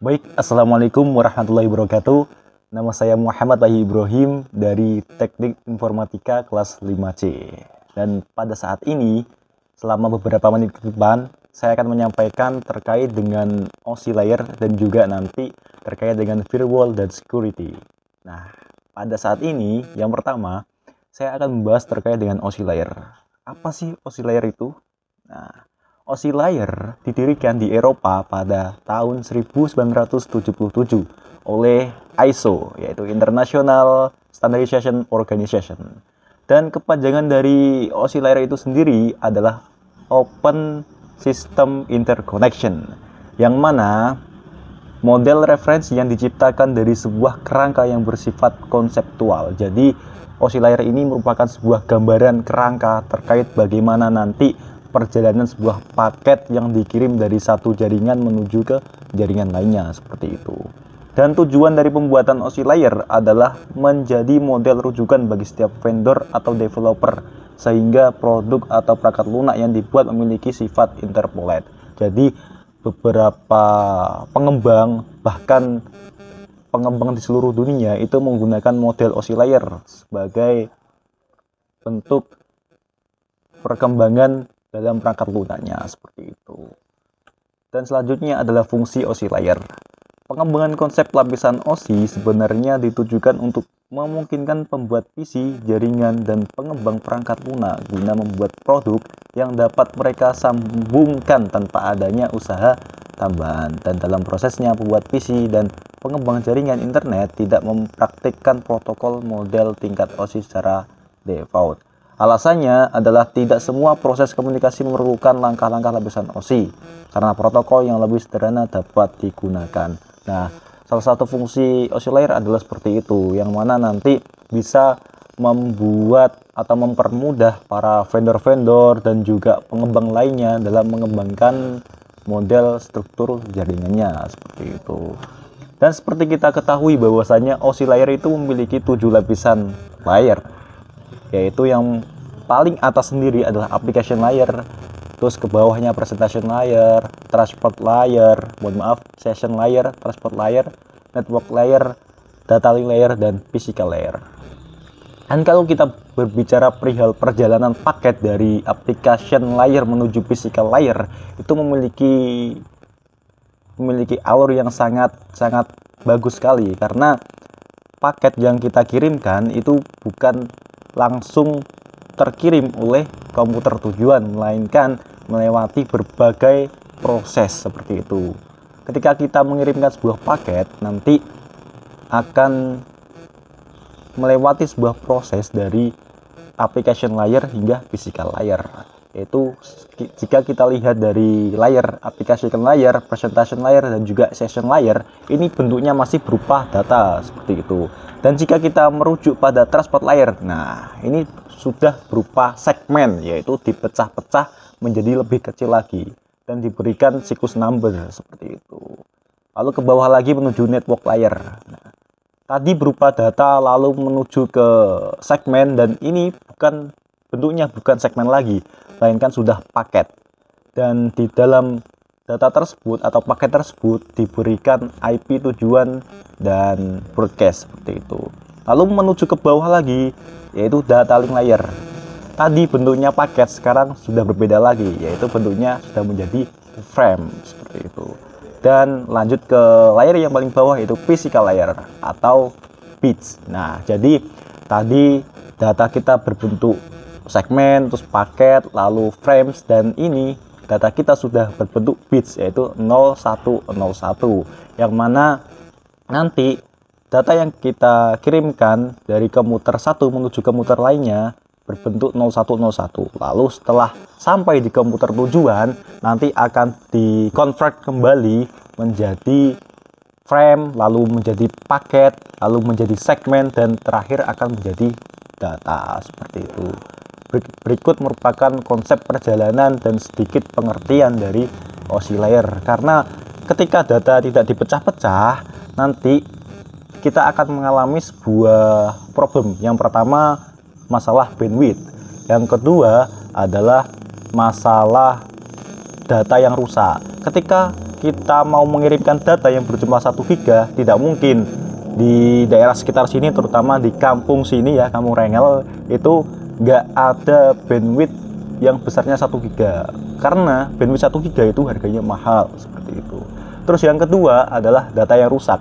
Baik, Assalamualaikum warahmatullahi wabarakatuh. Nama saya Muhammad Wahyu Ibrahim dari Teknik Informatika kelas 5C. Dan pada saat ini, selama beberapa menit ke depan, saya akan menyampaikan terkait dengan OSI layer dan juga nanti terkait dengan firewall dan security. Nah, pada saat ini, yang pertama, saya akan membahas terkait dengan OSI layer. Apa sih OSI layer itu? Nah, OSI layer didirikan di Eropa pada tahun 1977 oleh ISO, yaitu International Standardization Organization. Dan kepanjangan dari OSI layer itu sendiri adalah Open System Interconnection, yang mana model referensi yang diciptakan dari sebuah kerangka yang bersifat konseptual. Jadi OSI layer ini merupakan sebuah gambaran kerangka terkait bagaimana nanti perjalanan sebuah paket yang dikirim dari satu jaringan menuju ke jaringan lainnya, seperti itu. Dan tujuan dari pembuatan OSI layer adalah menjadi model rujukan bagi setiap vendor atau developer, sehingga produk atau perangkat lunak yang dibuat memiliki sifat interpolate. Jadi beberapa pengembang, bahkan pengembang di seluruh dunia itu menggunakan model OSI layer sebagai bentuk perkembangan dalam perangkat lunaknya, seperti itu. Dan selanjutnya adalah fungsi OSI layer. Pengembangan konsep lapisan OSI sebenarnya ditujukan untuk memungkinkan pembuat PC, jaringan, dan pengembang perangkat lunak guna membuat produk yang dapat mereka sambungkan tanpa adanya usaha tambahan. Dan dalam prosesnya, pembuat PC dan pengembang jaringan internet tidak mempraktikkan protokol model tingkat OSI secara default. Alasannya adalah tidak semua proses komunikasi memerlukan langkah-langkah lapisan OSI, karena protokol yang lebih sederhana dapat digunakan. Nah, salah satu fungsi OSI layer adalah seperti itu, yang mana nanti bisa membuat atau mempermudah para vendor-vendor dan juga pengembang lainnya dalam mengembangkan model struktur jaringannya, seperti itu. Dan seperti kita ketahui bahwasanya OSI layer itu memiliki 7 lapisan layer, yaitu yang paling atas sendiri adalah application layer, terus ke bawahnya presentation layer, transport layer, session layer, transport layer, network layer, data link layer, dan physical layer. Dan kalau kita berbicara perihal perjalanan paket dari application layer menuju physical layer, itu memiliki alur yang sangat bagus sekali, karena paket yang kita kirimkan itu bukan langsung terkirim oleh komputer tujuan, melainkan melewati berbagai proses, seperti itu. Ketika kita mengirimkan sebuah paket, nanti akan melewati sebuah proses dari application layer hingga physical layer. Yaitu jika kita lihat dari layer application layer, presentation layer, dan juga session layer, ini bentuknya masih berupa data, seperti itu. Dan jika kita merujuk pada transport layer, nah ini sudah berupa segmen, yaitu dipecah-pecah menjadi lebih kecil lagi dan diberikan siklus number, seperti itu. Lalu ke bawah lagi menuju network layer. Nah, tadi berupa data lalu menuju ke segmen, dan ini bentuknya bukan segmen lagi, melainkan sudah paket. Dan di dalam data tersebut atau paket tersebut diberikan IP tujuan dan broadcast, seperti itu. Lalu menuju ke bawah lagi, yaitu data link layer. Tadi bentuknya paket, sekarang sudah berbeda lagi, yaitu bentuknya sudah menjadi frame, seperti itu. Dan lanjut ke layer yang paling bawah, yaitu physical layer atau bits. Nah, jadi tadi data kita berbentuk segmen, terus paket, lalu frames, dan ini data kita sudah berbentuk bits, yaitu 0101, yang mana nanti data yang kita kirimkan dari komuter satu menuju komuter lainnya berbentuk 0101. Lalu setelah sampai di komputer tujuan, nanti akan dikonvert kembali menjadi frame, lalu menjadi paket, lalu menjadi segmen, dan terakhir akan menjadi data, seperti itu. Berikut merupakan konsep perjalanan dan sedikit pengertian dari OSI layer, karena ketika data tidak dipecah-pecah, nanti kita akan mengalami sebuah problem. Yang pertama, masalah bandwidth. Yang kedua adalah masalah data yang rusak. Ketika kita mau mengirimkan data yang berjumlah 1 giga, tidak mungkin di daerah sekitar sini, terutama di kampung sini ya, kampung Rengel, itu nggak ada bandwidth yang besarnya 1 giga, karena bandwidth 1 giga itu harganya mahal seperti itu. Terus yang kedua adalah data yang rusak.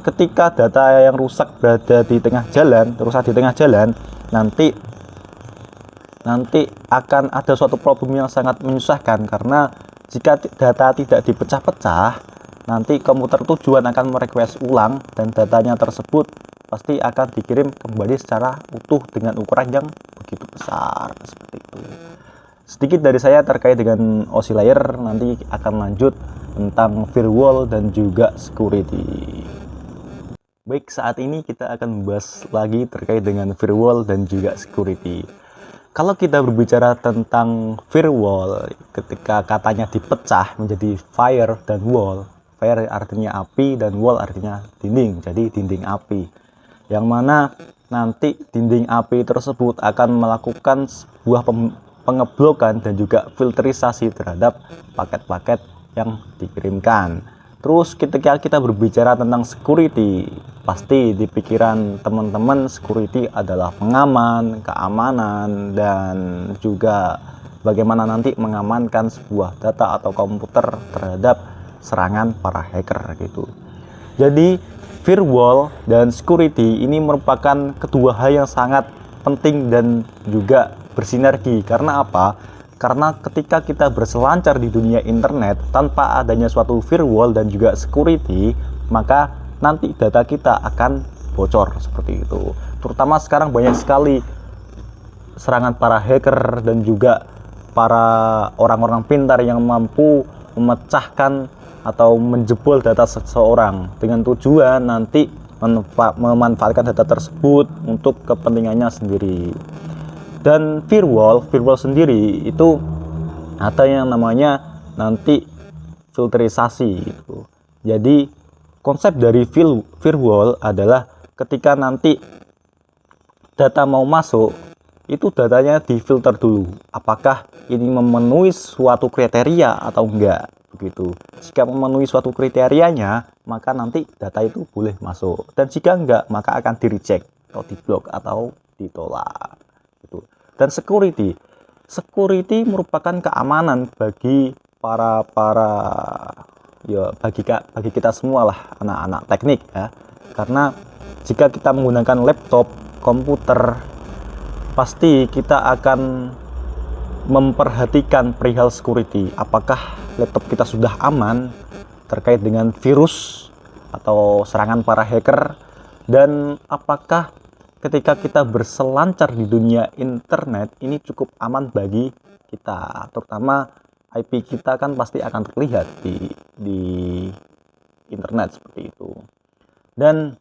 Ketika data yang rusak berada di tengah jalan, nanti akan ada suatu problem yang sangat menyusahkan, karena jika data tidak dipecah-pecah, nanti komputer tujuan akan merequest ulang dan datanya tersebut pasti akan dikirim kembali secara utuh dengan ukuran yang begitu besar seperti itu. Sedikit dari saya terkait dengan OSI layer, nanti akan lanjut tentang firewall dan juga security. Baik, saat ini kita akan membahas lagi terkait dengan firewall dan juga security. Kalau kita berbicara tentang firewall, ketika katanya dipecah menjadi fire dan wall, fire artinya api dan wall artinya dinding, jadi dinding api, yang mana nanti dinding api tersebut akan melakukan sebuah pengeblokan dan juga filterisasi terhadap paket-paket yang dikirimkan. Terus ketika kita berbicara tentang security, pasti di pikiran teman-teman security adalah pengaman, keamanan, dan juga bagaimana nanti mengamankan sebuah data atau komputer terhadap serangan para hacker gitu. Jadi firewall dan security ini merupakan kedua hal yang sangat penting dan juga bersinergi. Karena apa? Karena ketika kita berselancar di dunia internet tanpa adanya suatu firewall dan juga security, maka nanti data kita akan bocor seperti itu. Terutama sekarang banyak sekali serangan para hacker dan juga para orang-orang pintar yang mampu memecahkan atau menjebol data seseorang dengan tujuan nanti memanfaatkan data tersebut untuk kepentingannya sendiri. Dan firewall sendiri itu ada yang namanya nanti filterisasi gitu. Jadi konsep dari firewall adalah ketika nanti data mau masuk, itu datanya difilter dulu, apakah ini memenuhi suatu kriteria atau enggak begitu. Jika memenuhi suatu kriterianya, maka nanti data itu boleh masuk, dan jika enggak, maka akan di reject atau diblok atau ditolak gitu. Dan security merupakan keamanan bagi bagi kita semua lah, anak-anak teknik ya. Karena jika kita menggunakan laptop, komputer, pasti kita akan memperhatikan perihal security. Apakah laptop kita sudah aman terkait dengan virus atau serangan para hacker, dan apakah ketika kita berselancar di dunia internet ini cukup aman bagi kita, terutama IP kita kan pasti akan terlihat di internet seperti itu. Dan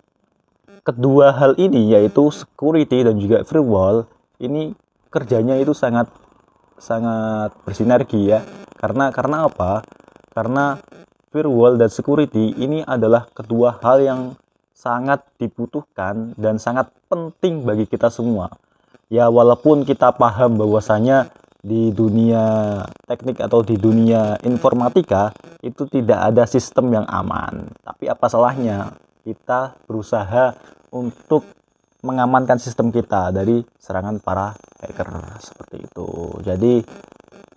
kedua hal ini, yaitu security dan juga firewall, ini kerjanya itu sangat bersinergi ya. Karena apa? Karena firewall dan security ini adalah kedua hal yang sangat dibutuhkan dan sangat penting bagi kita semua. Ya, walaupun kita paham bahwasanya di dunia teknik atau di dunia informatika itu tidak ada sistem yang aman, tapi apa salahnya kita berusaha untuk mengamankan sistem kita dari serangan para hacker seperti itu. Jadi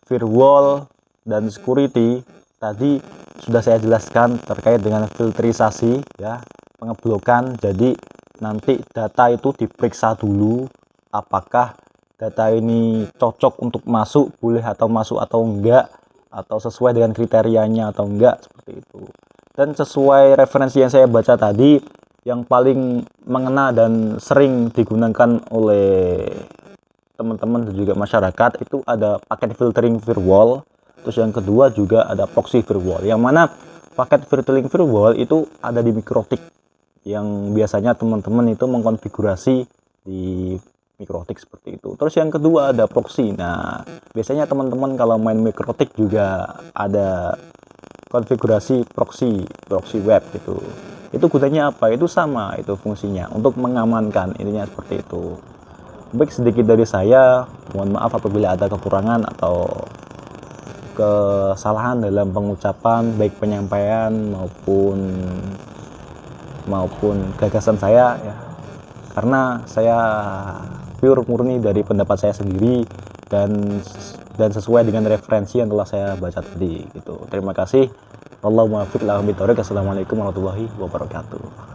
firewall dan security tadi sudah saya jelaskan terkait dengan filterisasi ya, pengeblokan. Jadi nanti data itu diperiksa dulu apakah data ini cocok untuk masuk, boleh atau masuk atau enggak, atau sesuai dengan kriterianya atau enggak, seperti itu. Dan sesuai referensi yang saya baca tadi, yang paling mengena dan sering digunakan oleh teman-teman dan juga masyarakat itu ada paket filtering firewall. Terus yang kedua juga ada proxy firewall, yang mana paket filtering firewall itu ada di MikroTik, yang biasanya teman-teman itu mengkonfigurasi di MikroTik seperti itu. Terus yang kedua ada proxy. Nah, biasanya teman-teman kalau main MikroTik juga ada konfigurasi proxy web gitu. Itu gunanya apa? Itu sama, itu fungsinya untuk mengamankan, intinya seperti itu. Baik, sedikit dari saya, mohon maaf apabila ada kekurangan atau kesalahan dalam pengucapan, baik penyampaian maupun gagasan saya ya, karena saya pure murni dari pendapat saya sendiri dan sesuai dengan referensi yang telah saya baca tadi gitu. Terima kasih. Allahumma fiq lahum bitaufiq. Assalamualaikum warahmatullahi wabarakatuh.